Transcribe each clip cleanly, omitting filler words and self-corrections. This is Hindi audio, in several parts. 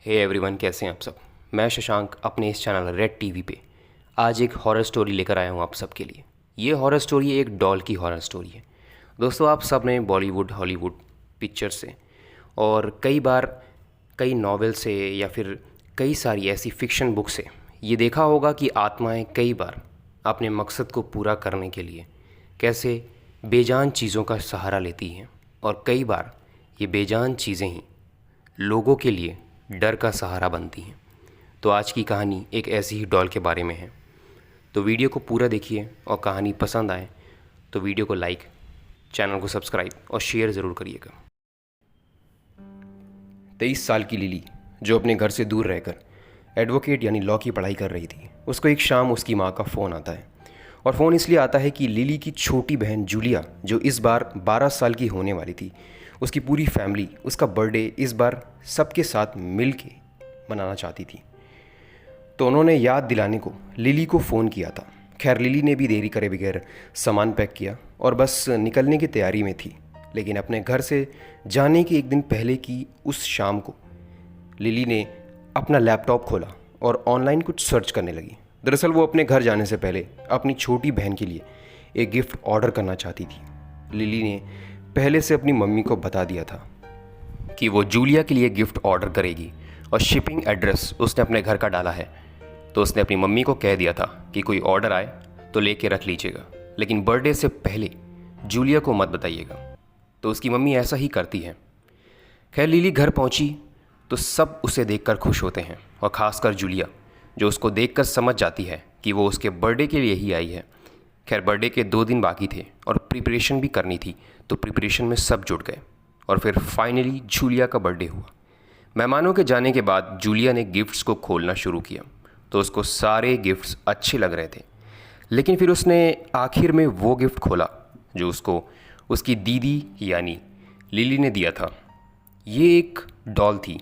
हे एवरीवन, कैसे हैं आप सब। मैं शशांक अपने इस चैनल रेड टीवी पे आज एक हॉरर स्टोरी लेकर आया हूँ आप सब के लिए। ये हॉरर स्टोरी एक डॉल की हॉरर स्टोरी है। दोस्तों, आप सब ने बॉलीवुड हॉलीवुड पिक्चर से और कई बार कई नॉवेल से या फिर कई सारी ऐसी फिक्शन बुक से ये देखा होगा कि आत्माएं कई बार अपने मकसद को पूरा करने के लिए कैसे बेजान चीज़ों का सहारा लेती हैं, और कई बार ये बेजान चीज़ें ही लोगों के लिए डर का सहारा बनती हैं। तो आज की कहानी एक ऐसी ही डॉल के बारे में है। तो वीडियो को पूरा देखिए और कहानी पसंद आए तो वीडियो को लाइक, चैनल को सब्सक्राइब और शेयर ज़रूर करिएगा। 23 साल की लिली, जो अपने घर से दूर रहकर एडवोकेट यानी लॉ की पढ़ाई कर रही थी, उसको एक शाम उसकी माँ का फ़ोन आता है। और फ़ोन इसलिए आता है कि लिली की छोटी बहन जूलिया, जो इस बार 12 साल की होने वाली थी, उसकी पूरी फैमिली उसका बर्थडे इस बार सबके साथ मिल के मनाना चाहती थी। तो उन्होंने याद दिलाने को लिली को फ़ोन किया था। खैर, लिली ने भी देरी करे बगैर सामान पैक किया और बस निकलने की तैयारी में थी। लेकिन अपने घर से जाने के एक दिन पहले की उस शाम को लिली ने अपना लैपटॉप खोला और ऑनलाइन कुछ सर्च करने लगी। दरअसल वो अपने घर जाने से पहले अपनी छोटी बहन के लिए एक गिफ्ट ऑर्डर करना चाहती थी। लिली ने पहले से अपनी मम्मी को बता दिया था कि वो जूलिया के लिए गिफ्ट ऑर्डर करेगी और शिपिंग एड्रेस उसने अपने घर का डाला है। तो उसने अपनी मम्मी को कह दिया था कि कोई ऑर्डर आए तो लेके रख लीजिएगा, लेकिन बर्थडे से पहले जूलिया को मत बताइएगा। तो उसकी मम्मी ऐसा ही करती है। खैर, लिली घर पहुंची तो सब उसे देखकर खुश होते हैं, और ख़ासकर जूलिया, जो उसको देखकर समझ जाती है कि वो उसके बर्थडे के लिए ही आई है। खैर, बर्थडे के 2 दिन बाकी थे और प्रिपरेशन भी करनी थी, तो प्रिपरेशन में सब जुट गए और फिर फाइनली जूलिया का बर्थडे हुआ। मेहमानों के जाने के बाद जूलिया ने गिफ्ट्स को खोलना शुरू किया, तो उसको सारे गिफ्ट्स अच्छे लग रहे थे। लेकिन फिर उसने आखिर में वो गिफ्ट खोला जो उसको उसकी दीदी यानी लिली ने दिया था। ये एक डॉल थी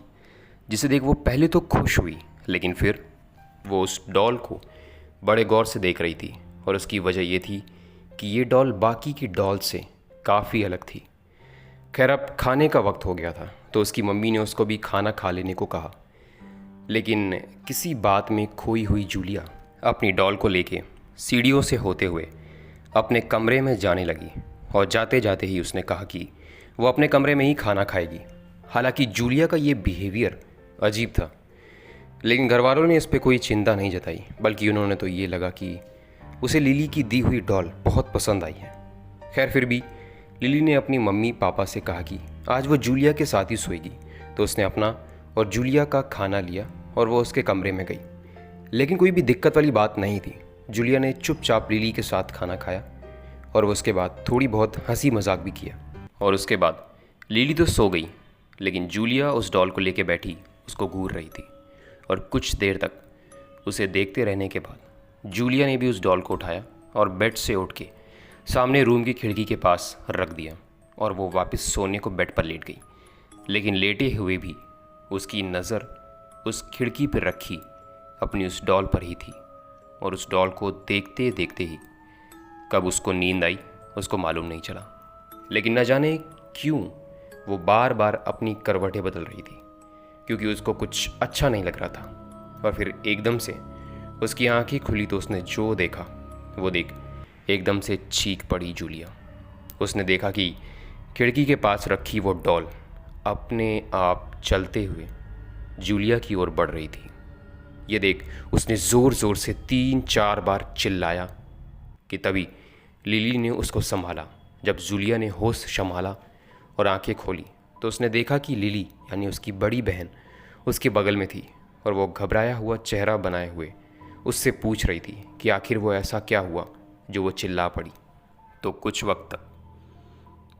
जिसे देख वो पहले तो खुश हुई, लेकिन फिर वो उस डॉल को बड़े गौर से देख रही थी, और उसकी वजह ये थी कि ये डॉल बाकी की डॉल से काफ़ी अलग थी। खैर, अब खाने का वक्त हो गया था, तो उसकी मम्मी ने उसको भी खाना खा लेने को कहा। लेकिन किसी बात में खोई हुई जूलिया अपनी डॉल को लेके सीढ़ियों से होते हुए अपने कमरे में जाने लगी, और जाते जाते ही उसने कहा कि वो अपने कमरे में ही खाना खाएगी। हालांकि जूलिया का ये बिहेवियर अजीब था, लेकिन घरवालों ने इस पर कोई चिंता नहीं जताई, बल्कि उन्होंने तो ये लगा कि उसे लिली की दी हुई डॉल बहुत पसंद आई है। खैर, फिर भी लिली ने अपनी मम्मी पापा से कहा कि आज वो जूलिया के साथ ही सोएगी। तो उसने अपना और जूलिया का खाना लिया और वो उसके कमरे में गई। लेकिन कोई भी दिक्कत वाली बात नहीं थी। जूलिया ने चुपचाप लिली के साथ खाना खाया और वो उसके बाद थोड़ी बहुत हंसी मजाक भी किया, और उसके बाद लिली तो सो गई, लेकिन जूलिया उस डॉल को लेके बैठी उसको घूर रही थी। और कुछ देर तक उसे देखते रहने के बाद जूलिया ने भी उस डॉल को उठाया और बेड से उठ के सामने रूम की खिड़की के पास रख दिया, और वो वापस सोने को बेड पर लेट गई। लेकिन लेटे हुए भी उसकी नज़र उस खिड़की पर रखी अपनी उस डॉल पर ही थी, और उस डॉल को देखते देखते ही कब उसको नींद आई उसको मालूम नहीं चला। लेकिन न जाने क्यों वो बार बार अपनी करवटें बदल रही थी, क्योंकि उसको कुछ अच्छा नहीं लग रहा था। और फिर एकदम से उसकी आंखें खुली तो उसने जो देखा वो देख एकदम से चीख पड़ी जूलिया। उसने देखा कि खिड़की के पास रखी वो डॉल अपने आप चलते हुए जूलिया की ओर बढ़ रही थी। ये देख उसने ज़ोर ज़ोर से 3-4 बार चिल्लाया कि तभी लिली ने उसको संभाला। जब जूलिया ने होश संभाला और आंखें खोली तो उसने देखा कि लिली यानी उसकी बड़ी बहन उसके बगल में थी, और वो घबराया हुआ चेहरा बनाए हुए उससे पूछ रही थी कि आखिर वो ऐसा क्या हुआ जो वो चिल्ला पड़ी। तो कुछ वक्त तक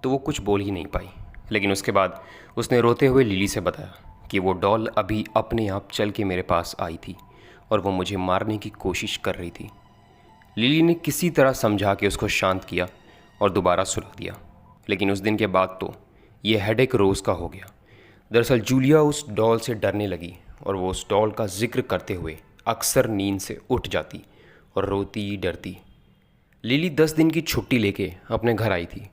तो वो कुछ बोल ही नहीं पाई, लेकिन उसके बाद उसने रोते हुए लिली से बताया कि वो डॉल अभी अपने आप चल के मेरे पास आई थी और वो मुझे मारने की कोशिश कर रही थी। लिली ने किसी तरह समझा के उसको शांत किया और दोबारा सुला दिया। लेकिन उस दिन के बाद तो ये हेडेक रोज़ का हो गया। दरअसल जूलिया उस डॉल से डरने लगी, और वो उस डॉल का जिक्र करते हुए अक्सर नींद से उठ जाती और रोती डरती। लिली 10 दिन की छुट्टी लेके अपने घर आई थी,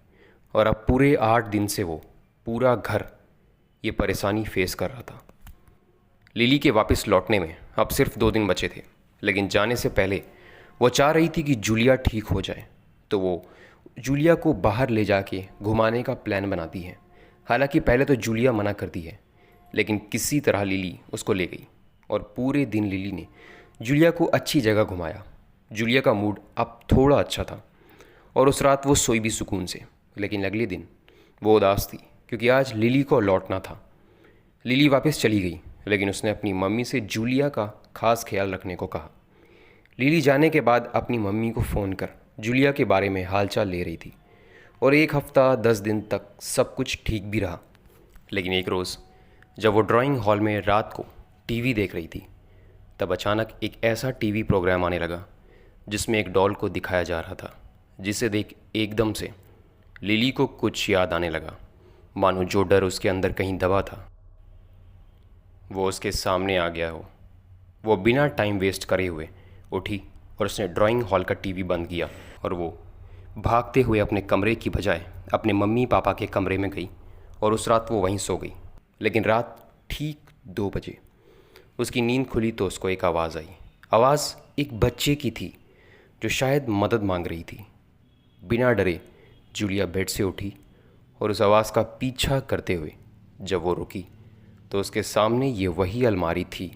और अब पूरे 8 दिन से वो पूरा घर ये परेशानी फेस कर रहा था। लिली के वापस लौटने में अब सिर्फ 2 दिन बचे थे, लेकिन जाने से पहले वो चाह रही थी कि जूलिया ठीक हो जाए। तो वो जूलिया को बाहर ले जाके घुमाने का प्लान बनाती है। हालांकि पहले तो जूलिया मना करती है, लेकिन किसी तरह लिली उसको ले गई और पूरे दिन लिली ने जूलिया को अच्छी जगह घुमाया। जूलिया का मूड अब थोड़ा अच्छा था और उस रात वो सोई भी सुकून से। लेकिन अगले दिन वो उदास थी क्योंकि आज लिली को लौटना था। लिली वापस चली गई, लेकिन उसने अपनी मम्मी से जूलिया का खास ख्याल रखने को कहा। लिली जाने के बाद अपनी मम्मी को फ़ोन कर जूलिया के बारे में हालचाल ले रही थी और 1 हफ्ता 10 दिन तक सब कुछ ठीक भी रहा। लेकिन एक रोज़ जब वो ड्राइंग हॉल में रात को टीवी देख रही थी, तब अचानक एक ऐसा टीवी प्रोग्राम आने लगा जिसमें एक डॉल को दिखाया जा रहा था, जिसे देख एकदम से लिली को कुछ याद आने लगा। मानो जो डर उसके अंदर कहीं दबा था वो उसके सामने आ गया हो। वो बिना टाइम वेस्ट करे हुए उठी और उसने ड्राइंग हॉल का टीवी बंद किया और वो भागते हुए अपने कमरे की बजाय अपने मम्मी पापा के कमरे में गई और उस रात वो वहीं सो गई। लेकिन रात ठीक 2 बजे उसकी नींद खुली तो उसको एक आवाज़ आई। आवाज़ एक बच्चे की थी जो शायद मदद मांग रही थी। बिना डरे जूलिया बेड से उठी और उस आवाज़ का पीछा करते हुए जब वो रुकी तो उसके सामने ये वही अलमारी थी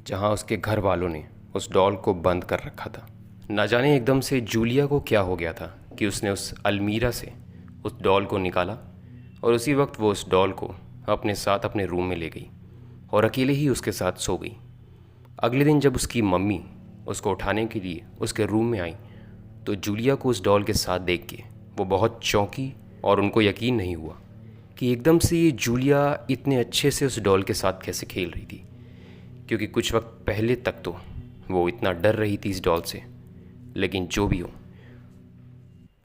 जहाँ उसके घर वालों ने उस डॉल को बंद कर रखा था। न जाने एकदम से जूलिया को क्या हो गया था कि उसने उस अलमीरा से उस डॉल को निकाला और उसी वक्त वो उस डॉल को अपने साथ अपने रूम में ले गई और अकेले ही उसके साथ सो गई। अगले दिन जब उसकी मम्मी उसको उठाने के लिए उसके रूम में आई तो जूलिया को उस डॉल के साथ देख के वो बहुत चौंकी और उनको यकीन नहीं हुआ कि एकदम से ये जूलिया इतने अच्छे से उस डॉल के साथ कैसे खेल रही थी, क्योंकि कुछ वक्त पहले तक तो वो इतना डर रही थी इस डॉल से। लेकिन जो भी हो,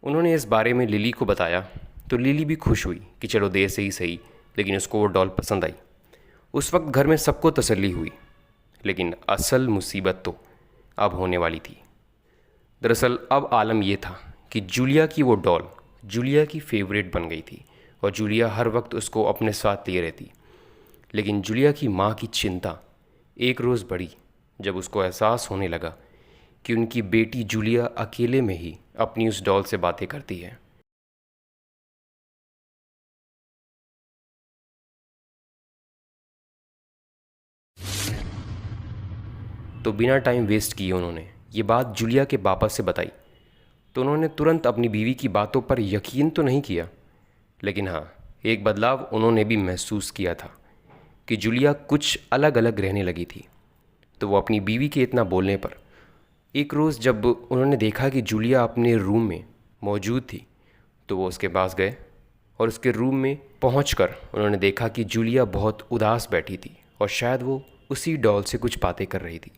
उन्होंने इस बारे में लिली को बताया तो लिली भी खुश हुई कि चलो देर से ही सही, लेकिन उसको वो डॉल पसंद आई। उस वक्त घर में सबको तसल्ली हुई, लेकिन असल मुसीबत तो अब होने वाली थी। दरअसल अब आलम ये था कि जूलिया की वो डॉल जूलिया की फेवरेट बन गई थी और जूलिया हर वक्त उसको अपने साथ लिए रहती। लेकिन जूलिया की माँ की चिंता एक रोज़ बढ़ी जब उसको एहसास होने लगा कि उनकी बेटी जूलिया अकेले में ही अपनी उस डॉल से बातें करती है। तो बिना टाइम वेस्ट किए उन्होंने ये बात जूलिया के पापा से बताई। तो उन्होंने तुरंत अपनी बीवी की बातों पर यकीन तो नहीं किया, लेकिन हाँ, एक बदलाव उन्होंने भी महसूस किया था कि जूलिया कुछ अलग अलग रहने लगी थी। तो वो अपनी बीवी के इतना बोलने पर एक रोज़ जब उन्होंने देखा कि जूलिया अपने रूम में मौजूद थी तो वो उसके पास गए और उसके रूम में पहुंचकर उन्होंने देखा कि जूलिया बहुत उदास बैठी थी और शायद वो उसी डॉल से कुछ बातें कर रही थी।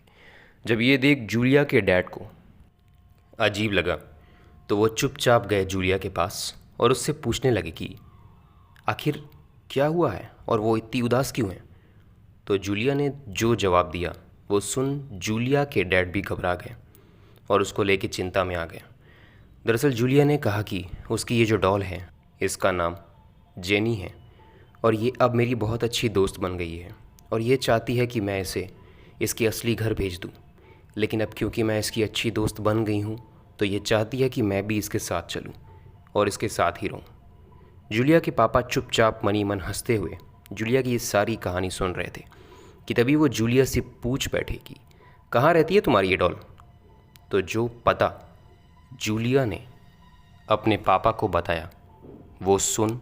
जब ये देख जूलिया के डैड को अजीब लगा तो वो चुपचाप गए जूलिया के पास और उससे पूछने लगे कि आखिर क्या हुआ है और वो इतनी उदास क्यों है। तो जूलिया ने जो जवाब दिया वो सुन जूलिया के डैड भी घबरा गए और उसको लेके चिंता में आ गए। दरअसल जूलिया ने कहा कि उसकी ये जो डॉल है इसका नाम जेनी है और ये अब मेरी बहुत अच्छी दोस्त बन गई है और ये चाहती है कि मैं इसे इसके असली घर भेज दूँ। लेकिन अब क्योंकि मैं इसकी अच्छी दोस्त बन गई हूँ तो ये चाहती है कि मैं भी इसके साथ चलूँ और इसके साथ ही रहूँ। जूलिया के पापा चुपचाप मनी मन हंसते हुए जूलिया की ये सारी कहानी सुन रहे थे कि तभी वो जूलिया से पूछ बैठे कि कहाँ रहती है तुम्हारी ये डॉल। तो जो पता जूलिया ने अपने पापा को बताया वो सुन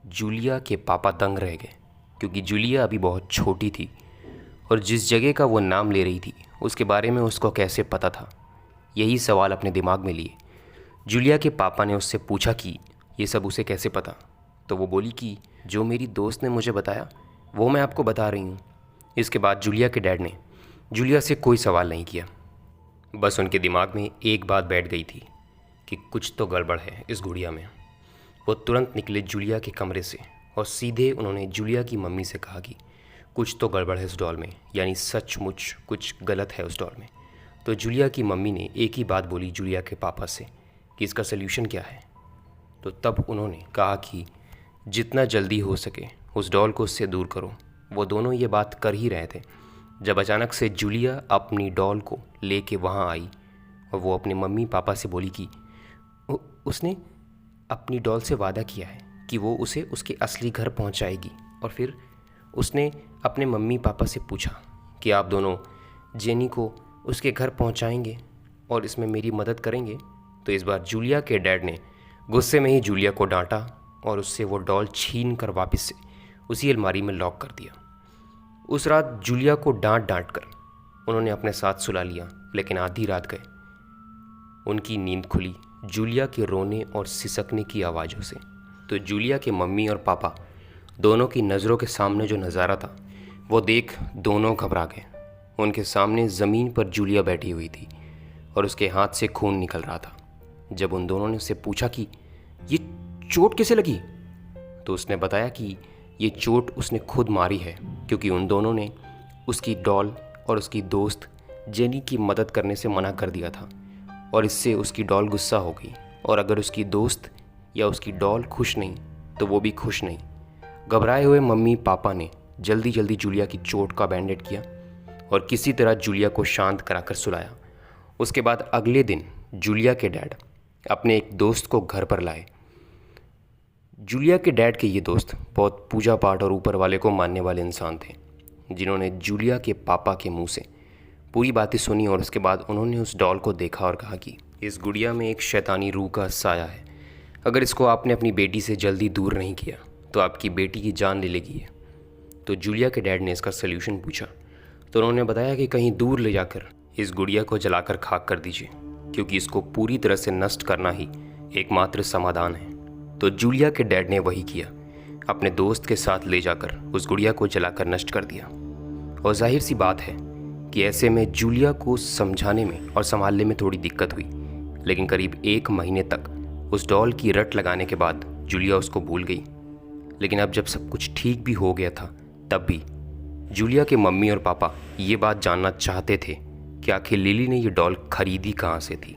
जूलिया के पापा दंग रह गए, क्योंकि जूलिया अभी बहुत छोटी थी और जिस जगह का वो नाम ले रही थी उसके बारे में उसको कैसे पता था। यही सवाल अपने दिमाग में लिए जूलिया के पापा ने उससे पूछा कि ये सब उसे कैसे पता। तो वो बोली कि जो मेरी दोस्त ने मुझे बताया वो मैं आपको बता रही हूँ। इसके बाद जूलिया के डैड ने जूलिया से कोई सवाल नहीं किया, बस उनके दिमाग में एक बात बैठ गई थी कि कुछ तो गड़बड़ है इस गुड़िया में। वो तुरंत निकले जूलिया के कमरे से और सीधे उन्होंने जूलिया की मम्मी से कहा कि कुछ तो गड़बड़ है उस डॉल में, यानी सचमुच कुछ गलत है उस डॉल में। तो जूलिया की मम्मी ने एक ही बात बोली जूलिया के पापा से कि इसका सल्यूशन क्या है। तो तब उन्होंने कहा कि जितना जल्दी हो सके उस डॉल को उससे दूर करो, वो दोनों ये बात कर ही रहे थे जब अचानक से जूलिया अपनी डॉल को लेके वहाँ आई और वो अपने मम्मी पापा से बोली कि उसने अपनी डॉल से वादा किया है कि वो उसे उसके असली घर पहुँचाएगी। और फिर उसने अपने मम्मी पापा से पूछा कि आप दोनों जेनी को उसके घर पहुँचाएंगे और इसमें मेरी मदद करेंगे। तो इस बार जूलिया के डैड ने गुस्से में ही जूलिया को डांटा और उससे वो डॉल छीन कर वापस से उसी अलमारी में लॉक कर दिया। उस रात जूलिया को डांट कर उन्होंने अपने साथ सुला लिया, लेकिन आधी रात गए उनकी नींद खुली जूलिया के रोने और सिसकने की आवाज़ों से। तो जूलिया के मम्मी और पापा दोनों की नज़रों के सामने जो नज़ारा था वो देख दोनों घबरा गए। उनके सामने ज़मीन पर जूलिया बैठी हुई थी और उसके हाथ से खून निकल रहा था। जब उन दोनों ने उससे पूछा कि ये चोट कैसे लगी, तो उसने बताया कि ये चोट उसने खुद मारी है क्योंकि उन दोनों ने उसकी डॉल और उसकी दोस्त जेनी की मदद करने से मना कर दिया था और इससे उसकी डॉल गुस्सा हो गई। और अगर उसकी दोस्त या उसकी डॉल खुश नहीं तो वो भी खुश नहीं। घबराए हुए मम्मी पापा ने जल्दी जल्दी जूलिया की चोट का बैंडेड किया और किसी तरह जूलिया को शांत कराकर सुलाया। उसके बाद अगले दिन जूलिया के डैड अपने एक दोस्त को घर पर लाए। जूलिया के डैड के ये दोस्त बहुत पूजा पाठ और ऊपर वाले को मानने वाले इंसान थे, जिन्होंने जूलिया के पापा के मुंह से पूरी बातें सुनी और उसके बाद उन्होंने उस डॉल को देखा और कहा कि इस गुड़िया में एक शैतानी रूह का साया है। अगर इसको आपने अपनी बेटी से जल्दी दूर नहीं किया तो आपकी बेटी की जान ले लेगी है। तो जूलिया के डैड ने इसका सल्यूशन पूछा तो उन्होंने बताया कि कहीं दूर ले जाकर इस गुड़िया को जलाकर खाक कर दीजिए, क्योंकि इसको पूरी तरह से नष्ट करना ही एकमात्र समाधान है। तो जूलिया के डैड ने वही किया, अपने दोस्त के साथ ले जाकर उस गुड़िया को जलाकर नष्ट कर दिया। और जाहिर सी बात है कि ऐसे में जूलिया को समझाने में और संभालने में थोड़ी दिक्कत हुई, लेकिन करीब 1 महीने तक उस डॉल की रट लगाने के बाद जूलिया उसको भूल गई। लेकिन अब जब सब कुछ ठीक भी हो गया था तब भी जूलिया के मम्मी और पापा ये बात जानना चाहते थे कि आखिर लिली ने ये डॉल खरीदी कहाँ से थी।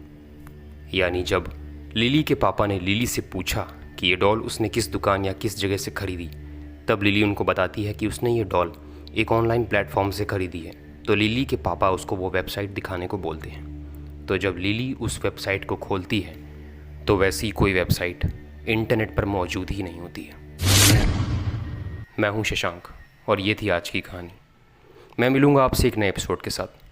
यानी जब लिली के पापा ने लिली से पूछा कि ये डॉल उसने किस दुकान या किस जगह से खरीदी, तब लिली उनको बताती है कि उसने ये डॉल एक ऑनलाइन प्लेटफॉर्म से खरीदी है। तो लिली के पापा उसको वो वेबसाइट दिखाने को बोलते हैं। तो जब लिली उस वेबसाइट को खोलती है तो वैसी कोई वेबसाइट इंटरनेट पर मौजूद ही नहीं होती है। मैं हूं शशांक और ये थी आज की कहानी। मैं मिलूंगा आपसे एक नए एपिसोड के साथ।